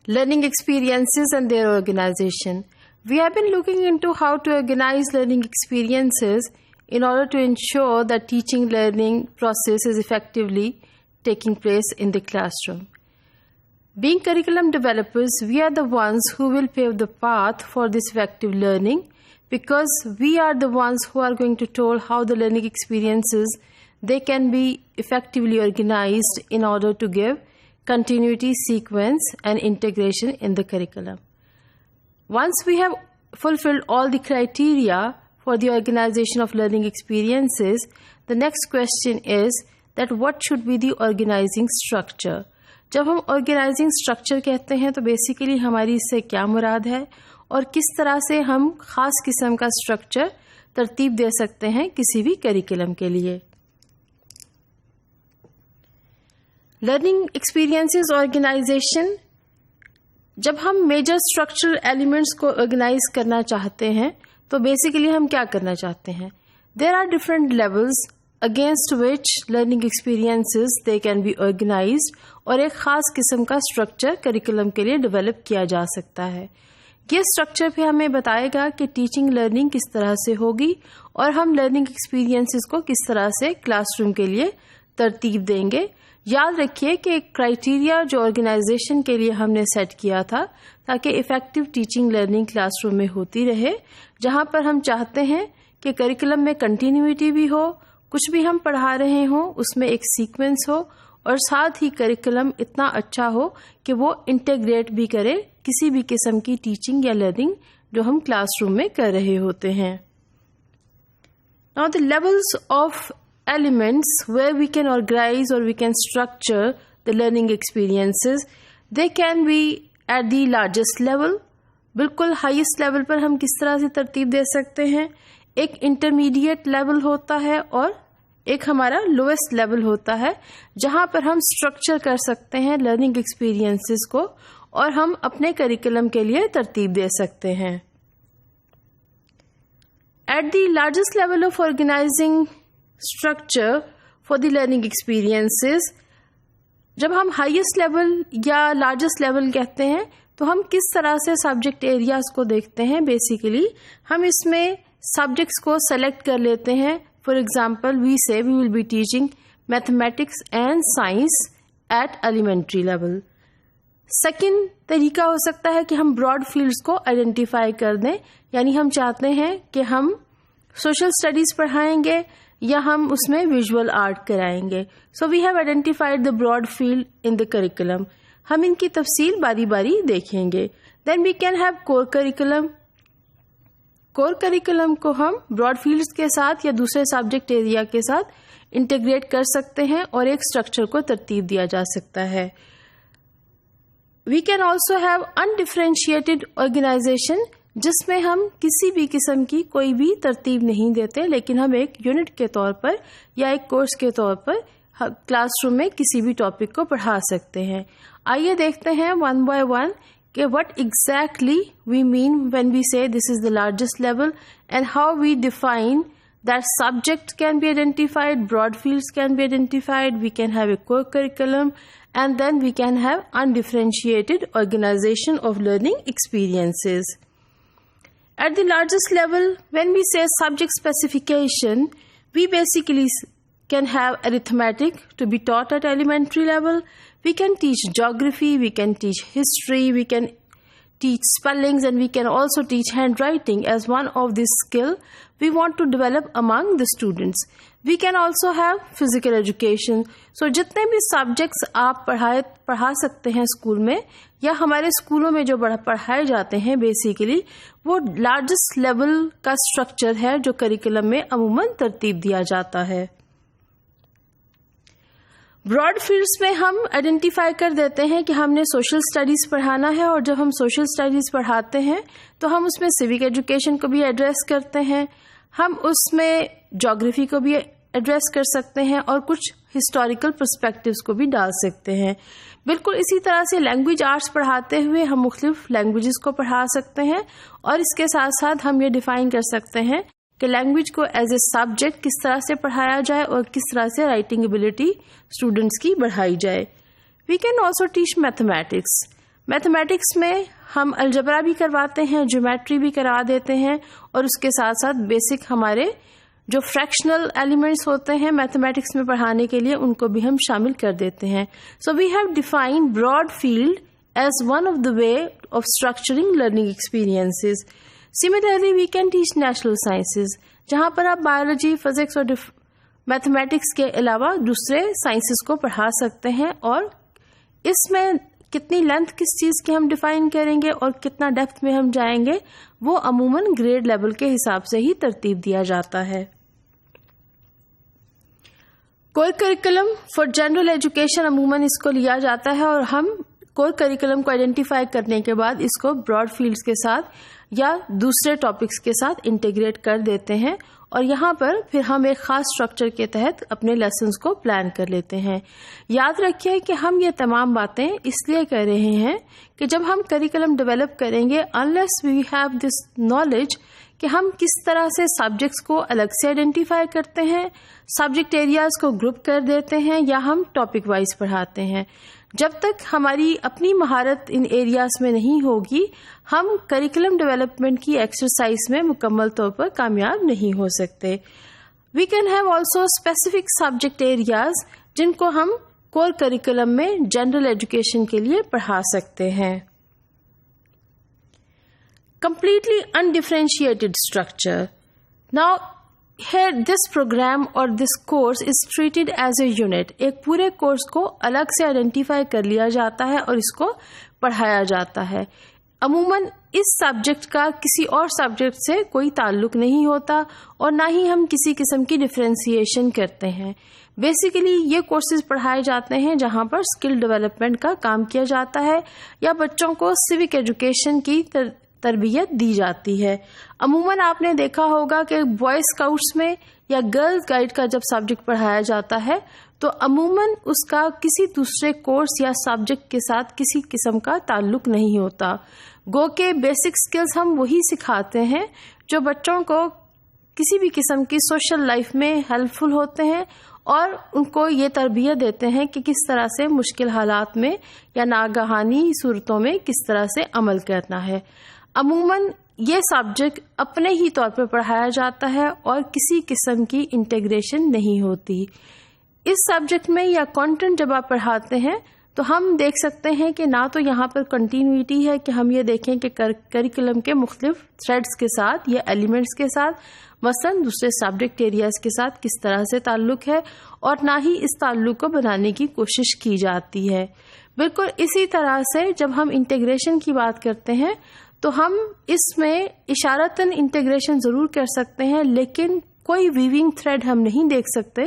learning experiences and their organization. We have been looking into how to organize learning experiences in order to ensure that teaching learning process is effectively taking place in the classroom. Being curriculum developers, we are the ones who will pave the path for this effective learning, because we are the ones who are going to tell how the learning experiences they can be effectively organized in order to give continuity, sequence, and integration in the curriculum. Once we have fulfilled all the criteria for the organization of learning experiences, the next question is that what should be the organizing structure? جب ہم organizing structure کہتے ہیں تو basically ہماری اس سے کیا مراد ہے اور کس طرح سے ہم خاص قسم کا اسٹرکچر ترتیب دے سکتے ہیں کسی بھی کریکولم کے لیے. لرننگ ایکسپیرینسز آرگنائزیشن، جب ہم میجر اسٹرکچرل ایلیمنٹس کو آرگنائز کرنا چاہتے ہیں تو بیسیکلی ہم کیا کرنا چاہتے ہیں؟ There are different levels against which learning experiences they can be organized اور ایک خاص قسم کا اسٹرکچر کریکولم کے لیے ڈیولپ کیا جا سکتا ہے. یہ اسٹرکچر بھی ہمیں بتائے گا کہ ٹیچنگ لرننگ کس طرح سے ہوگی اور ہم لرننگ ایکسپیرینسز کو کس طرح سے کلاس روم کے لیے ترتیب دیں گے. یاد رکھیے کہ ایک کرائٹیریا جو آرگنائزیشن کے لیے ہم نے سیٹ کیا تھا تاکہ effective teaching learning class room میں ہوتی رہے، جہاں پر ہم چاہتے ہیں کہ کریکولم میں کنٹینیوٹی بھی ہو، کچھ بھی ہم پڑھا رہے ہوں اس میں ایک سیکوینس ہو، اور ساتھ ہی کریکولم اتنا اچھا ہو کہ وہ انٹیگریٹ بھی کرے کسی بھی قسم کی ٹیچنگ یا لرننگ جو ہم کلاس روم میں کر رہے ہوتے ہیں. Now the levels of elements where we can organize or we can structure the learning experiences, they can be at the largest level. بالکل ہائیسٹ لیول پر ہم کس طرح سے ترتیب دے سکتے ہیں؟ ایک انٹرمیڈیٹ لیول ہوتا ہے اور ایک ہمارا لوئسٹ لیول ہوتا ہے جہاں پر ہم اسٹرکچر کر سکتے ہیں لرننگ ایکسپیرینسز کو اور ہم اپنے کریکولم کے لیے ترتیب دے سکتے ہیں. At the largest level of organizing structure for the learning experiences, جب ہم ہائیسٹ لیول یا لارجسٹ لیول کہتے ہیں تو ہم کس طرح سے سبجیکٹ ایریاز کو دیکھتے ہیں؟ بیسیکلی ہم اس میں سبجیکٹس کو سلیکٹ کر لیتے ہیں. فار ایگزامپل وی سے we will be teaching mathematics and science at elementary level. Second طریقہ ہو سکتا ہے کہ ہم براڈ فیلڈس کو آئیڈینٹیفائی کر دیں، یعنی ہم چاہتے ہیں کہ ہم سوشل اسٹڈیز پڑھائیں گے یا ہم اس میں ویژول آرٹ کرائیں گے. So we have identified the broad field in the curriculum. ہم ان کی تفصیل باری باری دیکھیں گے. Then we can have core curriculum. Core curriculum کو ہم براڈ فیلڈز کے ساتھ یا دوسرے سبجیکٹ ایریا کے ساتھ انٹیگریٹ کر سکتے ہیں اور ایک اسٹرکچر کو ترتیب دیا جا سکتا ہے. We can also have undifferentiated organization, جس میں ہم کسی بھی قسم کی کوئی بھی ترتیب نہیں دیتے لیکن ہم ایک یونٹ کے طور پر یا ایک کورس کے طور پر کلاس روم میں کسی بھی ٹاپک کو پڑھا سکتے ہیں. آئیے دیکھتے ہیں ون بائی ون کہ what exactly we mean when we say this is the largest level and how we define that subject can be identified, broad fields can be identified, we can have a core curriculum, and then we can have undifferentiated organization of learning experiences. At the largest level, when we say subject specification, we basically can have arithmetic to be taught at elementary level. We can teach geography, we can teach history, we can teach spellings, and we can also teach handwriting as one of these skills we want to develop among the students. We can also have physical education. So جتنے بھی subjects آپ پڑھا سکتے ہیں school میں یا ہمارے اسکولوں میں جو پڑھائے جاتے ہیں بیسیکلی وہ لارجسٹ لیول کا اسٹرکچر ہے جو کریکولم میں عموماً ترتیب دیا جاتا ہے. براڈ فیلڈس میں ہم آئیڈینٹیفائی کر دیتے ہیں کہ ہم نے سوشل اسٹڈیز پڑھانا ہے، اور جب ہم سوشل اسٹڈیز پڑھاتے ہیں تو ہم اس میں سیوک ایجوکیشن کو بھی ایڈریس کرتے ہیں، ہم اس میں جیوگرافی کو بھی ایڈریس کر سکتے ہیں اور کچھ ہسٹوریکل پرسپیکٹوز کو بھی ڈال سکتے ہیں. بالکل اسی طرح سے لینگویج آرٹس پڑھاتے ہوئے ہم مختلف لینگویجز کو پڑھا سکتے ہیں، اور اس کے ساتھ ساتھ ہم یہ ڈیفائن کر سکتے ہیں کہ لینگویج کو ایز اے سبجیکٹ کس طرح سے پڑھایا جائے اور کس طرح سے رائٹنگ ایبلٹی اسٹوڈنٹس کی بڑھائی جائے. We can also teach mathematics. Mathematics میں ہم الجبرا بھی کرواتے ہیں, جیومیٹری بھی کرا دیتے ہیں, اور اس کے ساتھ ساتھ بیسک ہمارے جو فریکشنل ایلیمنٹس ہوتے ہیں میتھمیٹکس میں پڑھانے کے لیے ان کو بھی ہم شامل کر دیتے ہیں. So we have defined broad field as one of the way of structuring learning experiences. Similarly, we can teach natural sciences, جہاں پر آپ بایولوجی, فزکس اور میتھمیٹکس کے علاوہ دوسرے سائنسز کو پڑھا سکتے ہیں, اور اس میں کتنی لینتھ کس چیز کی ہم ڈیفائن کریں گے اور کتنا ڈیپتھ میں ہم جائیں گے وہ عموماً گریڈ لیول کے حساب سے ہی ترتیب دیا جاتا ہے. کور کریکولم فار جنرل ایجوکیشن عموماً اس کو لیا جاتا ہے, اور ہم کور کریکولم کو آئیڈینٹیفائی کرنے کے بعد اس کو براڈ فیلڈز کے ساتھ یا دوسرے ٹاپکس کے ساتھ انٹیگریٹ کر دیتے ہیں, اور یہاں پر پھر ہم ایک خاص اسٹرکچر کے تحت اپنے لیسنز کو پلان کر لیتے ہیں. یاد رکھیے کہ ہم یہ تمام باتیں اس لیے کر رہے ہیں کہ جب ہم کریکولم ڈیولپ کریں گے, unless we have this knowledge کہ ہم کس طرح سے سبجیکٹس کو الگ سے آئیڈینٹیفائی کرتے ہیں, سبجیکٹ ایریاز کو گروپ کر دیتے ہیں, یا ہم ٹاپک وائز پڑھاتے ہیں, جب تک ہماری اپنی مہارت ان ایریاز میں نہیں ہوگی ہم کریکولم ڈیولپمنٹ کی ایکسرسائز میں مکمل طور پر کامیاب نہیں ہو سکتے. We can have also specific subject areas جن کو ہم کور کریکولم میں جنرل ایجوکیشن کے لیے پڑھا سکتے ہیں. Completely undifferentiated structure. Now, here this program or this course is treated as a unit. ایک پورے کورس کو الگ سے آئیڈینٹیفائی کر لیا جاتا ہے اور اس کو پڑھایا جاتا ہے. عموماً اس سبجیکٹ کا کسی اور سبجیکٹ سے کوئی تعلق نہیں ہوتا اور نہ ہی ہم کسی قسم کی ڈفرینسیشن کرتے ہیں. بیسیکلی یہ کورسز پڑھائے جاتے ہیں جہاں پر اسکل ڈیولپمنٹ کا کام کیا جاتا ہے یا بچوں کو سیوک ایجوکیشن کی تربیت دی جاتی ہے. عموماً آپ نے دیکھا ہوگا کہ بوائے اسکاؤٹس میں یا گرلز گائیڈ کا جب سبجیکٹ پڑھایا جاتا ہے تو عموماً اس کا کسی دوسرے کورس یا سبجیکٹ کے ساتھ کسی قسم کا تعلق نہیں ہوتا. گو کہ بیسک سکلز ہم وہی سکھاتے ہیں جو بچوں کو کسی بھی قسم کی سوشل لائف میں ہیلپ فل ہوتے ہیں اور ان کو یہ تربیت دیتے ہیں کہ کس طرح سے مشکل حالات میں یا ناگہانی صورتوں میں کس طرح سے عمل کرنا ہے. عموماً یہ سبجیکٹ اپنے ہی طور پر پڑھایا جاتا ہے اور کسی قسم کی انٹیگریشن نہیں ہوتی. اس سبجیکٹ میں یا کنٹینٹ جب آپ پڑھاتے ہیں تو ہم دیکھ سکتے ہیں کہ نہ تو یہاں پر کنٹینیوٹی ہے کہ ہم یہ دیکھیں کہ کریکولم کے مختلف تھریڈز کے ساتھ یا ایلیمنٹس کے ساتھ مثلا دوسرے سبجیکٹ ایریاز کے ساتھ کس طرح سے تعلق ہے, اور نہ ہی اس تعلق کو بنانے کی کوشش کی جاتی ہے. بالکل اسی طرح سے جب ہم انٹیگریشن کی بات کرتے ہیں تو ہم اس میں اشارتاً انٹیگریشن ضرور کر سکتے ہیں, لیکن کوئی ویونگ تھریڈ ہم نہیں دیکھ سکتے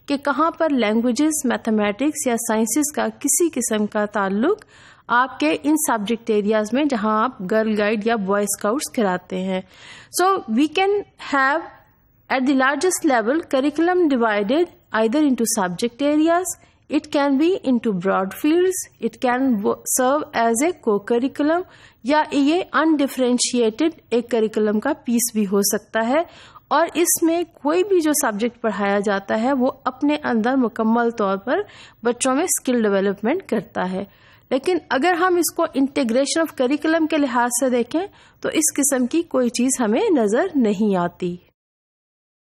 کہ کہاں پر لینگویجز, میتھمیٹکس یا سائنسز کا کسی قسم کا تعلق آپ کے ان سبجیکٹ ایریاز میں جہاں آپ گرل گائیڈ یا بوائے اسکاؤٹس کراتے ہیں. So we can have at the largest level curriculum divided either into subject areas, it can be into broad fields, it can serve as a co-curriculum, یا یہ undifferentiated ایک curriculum کا پیس بھی ہو سکتا ہے, اور اس میں کوئی بھی جو سبجیکٹ پڑھایا جاتا ہے وہ اپنے اندر مکمل طور پر بچوں میں اسکل ڈیولپمنٹ کرتا ہے. لیکن اگر ہم اس کو انٹیگریشن آف کریکولم کے لحاظ سے دیکھیں تو اس قسم کی کوئی چیز ہمیں نظر نہیں آتی.